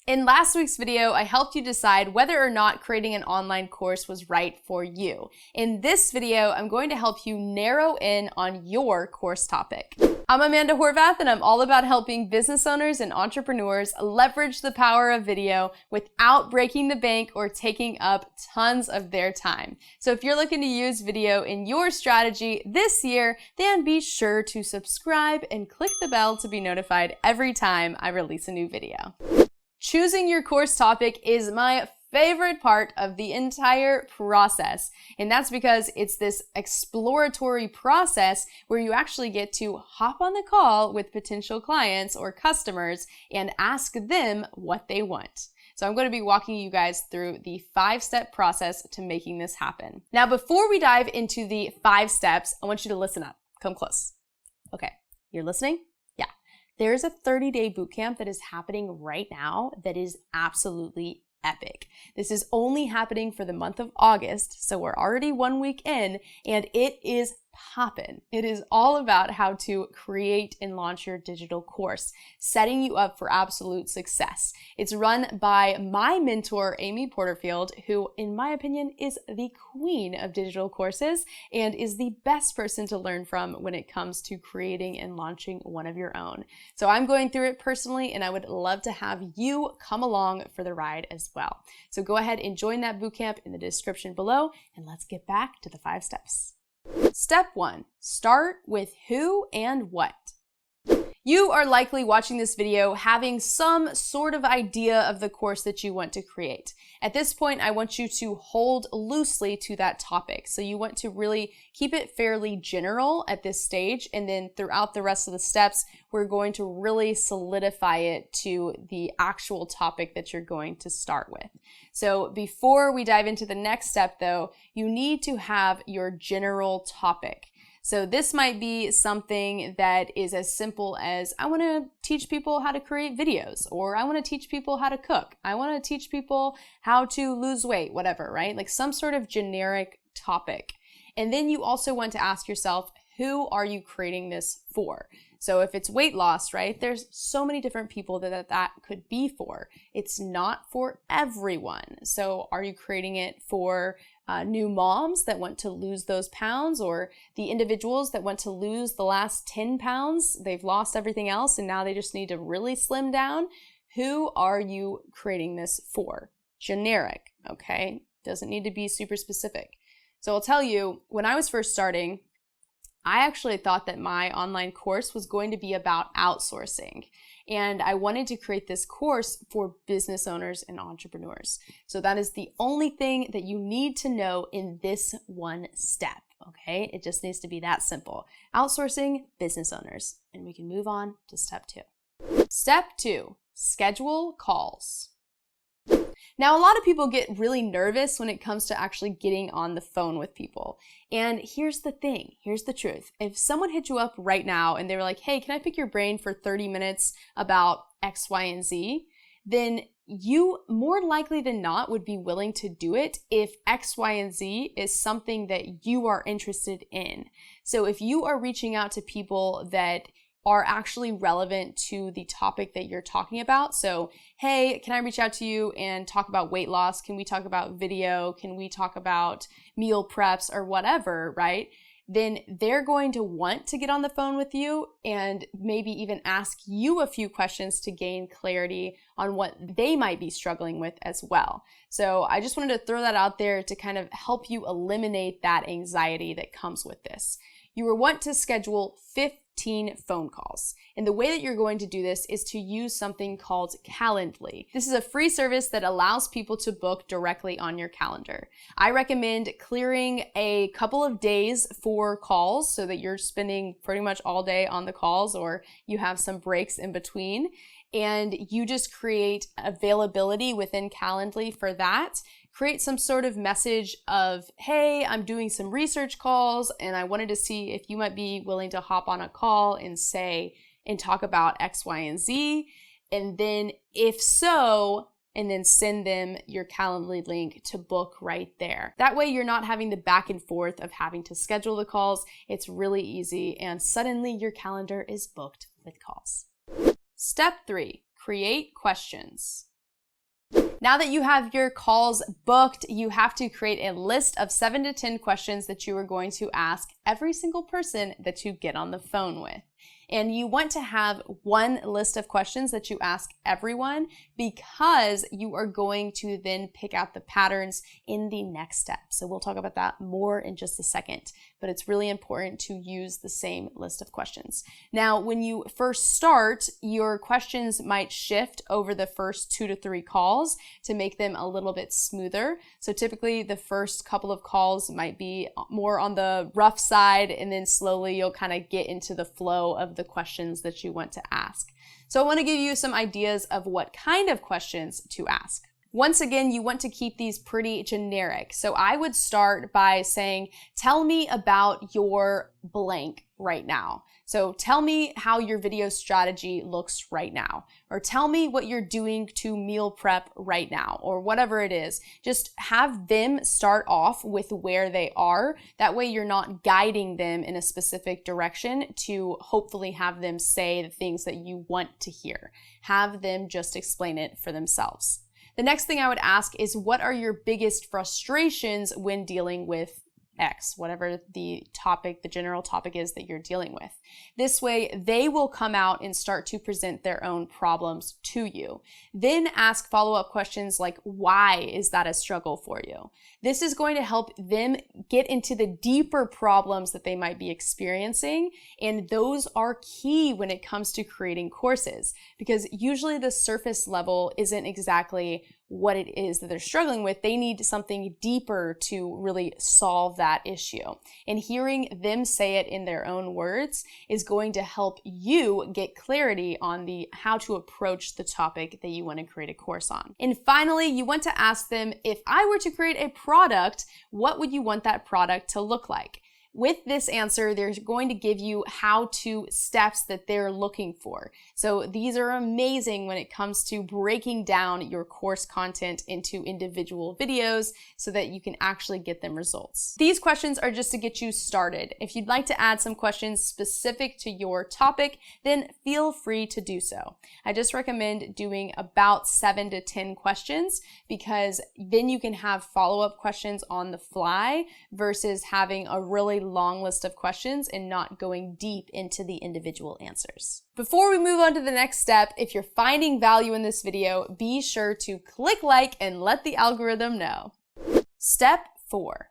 In last week's video, I helped you decide whether or not creating an online course was right for you. In this video, I'm going to help you narrow in on your course topic. I'm Amanda Horvath, and I'm all about helping business owners and entrepreneurs leverage the power of video without breaking the bank or taking up tons of their time. So if you're looking to use video in your strategy this year, then be sure to subscribe and click the bell to be notified every time I release a new video. Choosing your course topic is my favorite part of the entire process. And that's because it's this exploratory process where you actually get to hop on the call with potential clients or customers and ask them what they want. So I'm going to be walking you guys through the 5-step process to making this happen. Now, before we dive into the 5 steps, I want you to listen up. Come close. Okay, you're listening? There's a 30-day bootcamp that is happening right now that is absolutely epic. This is only happening for the month of August, so we're already 1 week in, and it is poppin'. It is all about how to create and launch your digital course, setting you up for absolute success. It's run by my mentor, Amy Porterfield, who, in my opinion, is the queen of digital courses and is the best person to learn from when it comes to creating and launching one of your own. So I'm going through it personally, and I would love to have you come along for the ride as well. So go ahead and join that bootcamp in the description below, and let's get back to the 5 steps. Step 1, start with who and what. You are likely watching this video having some sort of idea of the course that you want to create. At this point, I want you to hold loosely to that topic. So you want to really keep it fairly general at this stage, and then throughout the rest of the steps, we're going to really solidify it to the actual topic that you're going to start with. So before we dive into the next step though, you need to have your general topic. So this might be something that is as simple as, I want to teach people how to create videos, or I want to teach people how to cook. I want to teach people how to lose weight, whatever, right? Like some sort of generic topic. And then you also want to ask yourself, who are you creating this for? So if it's weight loss, right, there's so many different people that could be for. It's not for everyone. So are you creating it for new moms that want to lose those pounds, or the individuals that want to lose the last 10 pounds? They've lost everything else and now they just need to really slim down. Who are you creating this for? Generic, okay? Doesn't need to be super specific. So I'll tell you, when I was first starting, I actually thought that my online course was going to be about outsourcing. And I wanted to create this course for business owners and entrepreneurs. So that is the only thing that you need to know in this one step, okay? It just needs to be that simple. Outsourcing business owners. And we can move on to step 2. Step 2, schedule calls. Now, a lot of people get really nervous when it comes to actually getting on the phone with people. And here's the thing, here's the truth. If someone hit you up right now and they were like, hey, can I pick your brain for 30 minutes about X, Y, and Z? Then you more likely than not would be willing to do it if X, Y, and Z is something that you are interested in. So if you are reaching out to people that are actually relevant to the topic that you're talking about. So, hey, can I reach out to you and talk about weight loss? Can we talk about video? Can we talk about meal preps or whatever, right? Then they're going to want to get on the phone with you and maybe even ask you a few questions to gain clarity on what they might be struggling with as well. So I just wanted to throw that out there to kind of help you eliminate that anxiety that comes with this. You will want to schedule 15 phone calls. And the way that you're going to do this is to use something called Calendly. This is a free service that allows people to book directly on your calendar. I recommend clearing a couple of days for calls so that you're spending pretty much all day on the calls, or you have some breaks in between. And you just create availability within Calendly for that. Create some sort of message of, hey, I'm doing some research calls and I wanted to see if you might be willing to hop on a call and talk about X, Y, and Z. And then if so, and then send them your Calendly link to book right there. That way you're not having the back and forth of having to schedule the calls. It's really easy and suddenly your calendar is booked with calls. Step 3, create questions. Now that you have your calls booked, you have to create a list of 7 to 10 questions that you are going to ask every single person that you get on the phone with. And you want to have one list of questions that you ask everyone because you are going to then pick out the patterns in the next step. So we'll talk about that more in just a second, but it's really important to use the same list of questions. Now, when you first start, your questions might shift over the first 2 to 3 calls to make them a little bit smoother. So typically the first couple of calls might be more on the rough side, and then slowly you'll kind of get into the flow of the questions that you want to ask. So I want to give you some ideas of what kind of questions to ask. Once again, you want to keep these pretty generic. So I would start by saying, tell me about your blank right now. So tell me how your video strategy looks right now, or tell me what you're doing to meal prep right now, or whatever it is. Just have them start off with where they are. That way you're not guiding them in a specific direction to hopefully have them say the things that you want to hear. Have them just explain it for themselves. The next thing I would ask is, what are your biggest frustrations when dealing with X, whatever the topic, the general topic is that you're dealing with. This way, they will come out and start to present their own problems to you. Then ask follow-up questions like, why is that a struggle for you? This is going to help them get into the deeper problems that they might be experiencing, and those are key when it comes to creating courses, because usually the surface level isn't exactly what it is that they're struggling with. They need something deeper to really solve that issue. And hearing them say it in their own words is going to help you get clarity on how to approach the topic that you want to create a course on. And finally, you want to ask them, if I were to create a product, what would you want that product to look like? With this answer, they're going to give you how-to steps that they're looking for. So these are amazing when it comes to breaking down your course content into individual videos so that you can actually get them results. These questions are just to get you started. If you'd like to add some questions specific to your topic, then feel free to do so. I just recommend doing about 7 to 10 questions, because then you can have follow-up questions on the fly versus having a really long list of questions and not going deep into the individual answers. Before we move on to the next step, if you're finding value in this video, be sure to click like and let the algorithm know. Step 4,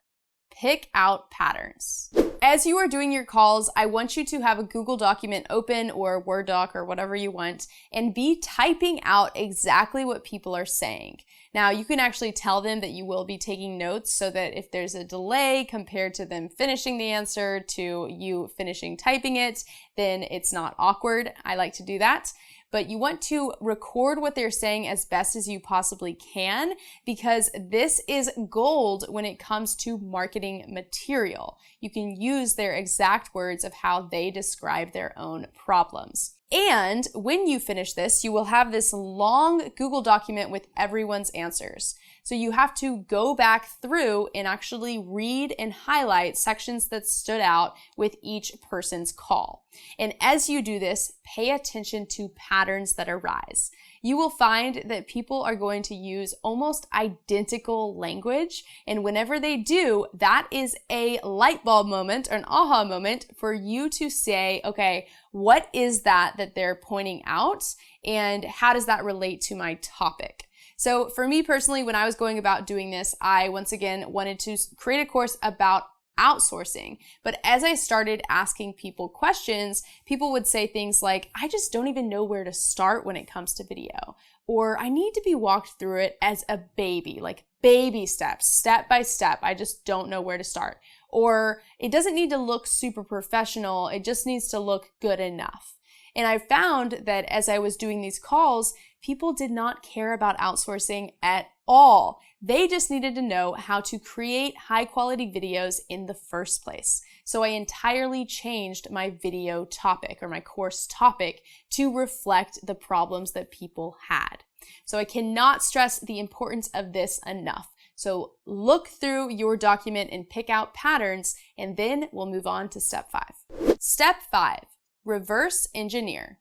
pick out patterns. As you are doing your calls, I want you to have a Google document open, or a Word doc, or whatever you want, and be typing out exactly what people are saying. Now, you can actually tell them that you will be taking notes so that if there's a delay compared to them finishing the answer to you finishing typing it, then it's not awkward. I like to do that. But you want to record what they're saying as best as you possibly can, because this is gold when it comes to marketing material. You can use their exact words of how they describe their own problems. And when you finish this, you will have this long Google document with everyone's answers. So you have to go back through and actually read and highlight sections that stood out with each person's call. And as you do this, pay attention to patterns that arise. You will find that people are going to use almost identical language, and whenever they do, that is a light bulb moment or an aha moment for you to say, okay, what is that they're pointing out, and how does that relate to my topic? So for me personally, when I was going about doing this, I once again wanted to create a course about outsourcing. But as I started asking people questions, people would say things like, I just don't even know where to start when it comes to video. Or I need to be walked through it as a baby, like baby steps, step by step. I just don't know where to start. Or it doesn't need to look super professional. It just needs to look good enough. And I found that as I was doing these calls, people did not care about outsourcing at all. They just needed to know how to create high quality videos in the first place. So I entirely changed my video topic, or my course topic, to reflect the problems that people had. So I cannot stress the importance of this enough. So look through your document and pick out patterns, and then we'll move on to step 5. Step 5. Reverse engineer.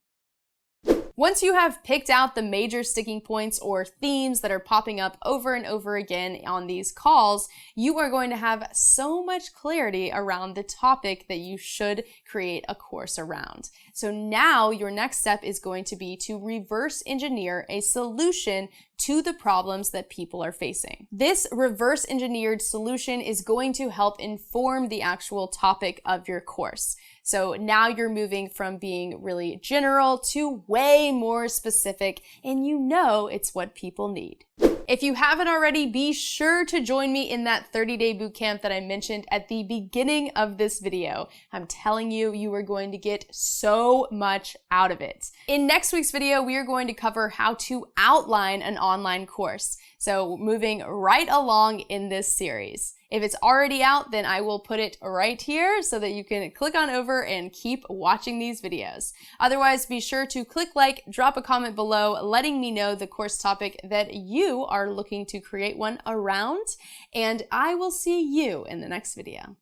Once you have picked out the major sticking points or themes that are popping up over and over again on these calls, you are going to have so much clarity around the topic that you should create a course around. So now your next step is going to be to reverse engineer a solution to the problems that people are facing. This reverse engineered solution is going to help inform the actual topic of your course. So now you're moving from being really general to way more specific, and you know it's what people need. If you haven't already, be sure to join me in that 30-day bootcamp that I mentioned at the beginning of this video. I'm telling you, you are going to get so much out of it. In next week's video, we are going to cover how to outline an online course. So moving right along in this series. If it's already out, then I will put it right here so that you can click on over and keep watching these videos. Otherwise, be sure to click like, drop a comment below, letting me know the course topic that you are looking to create one around, and I will see you in the next video.